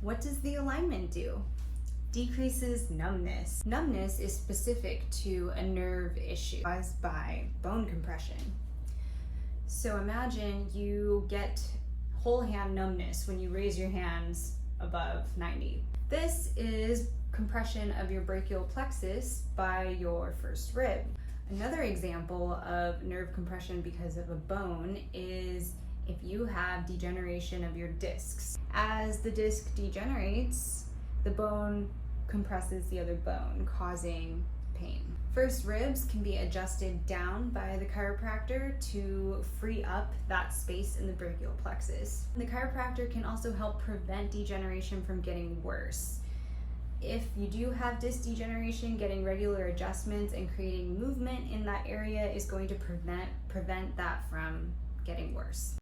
What does the alignment do? Decreases numbness. Numbness is specific to a nerve issue caused by bone compression. So imagine you get whole hand numbness when you raise your hands above 90. This is compression of your brachial plexus by your first rib. Another example of nerve compression because of a bone is if you have degeneration of your discs. As the disc degenerates, the bone compresses the other bone, causing pain. First ribs can be adjusted down by the chiropractor to free up that space in the brachial plexus. The chiropractor can also help prevent degeneration from getting worse. If you do have disc degeneration, getting regular adjustments and creating movement in that area is going to prevent that from getting worse.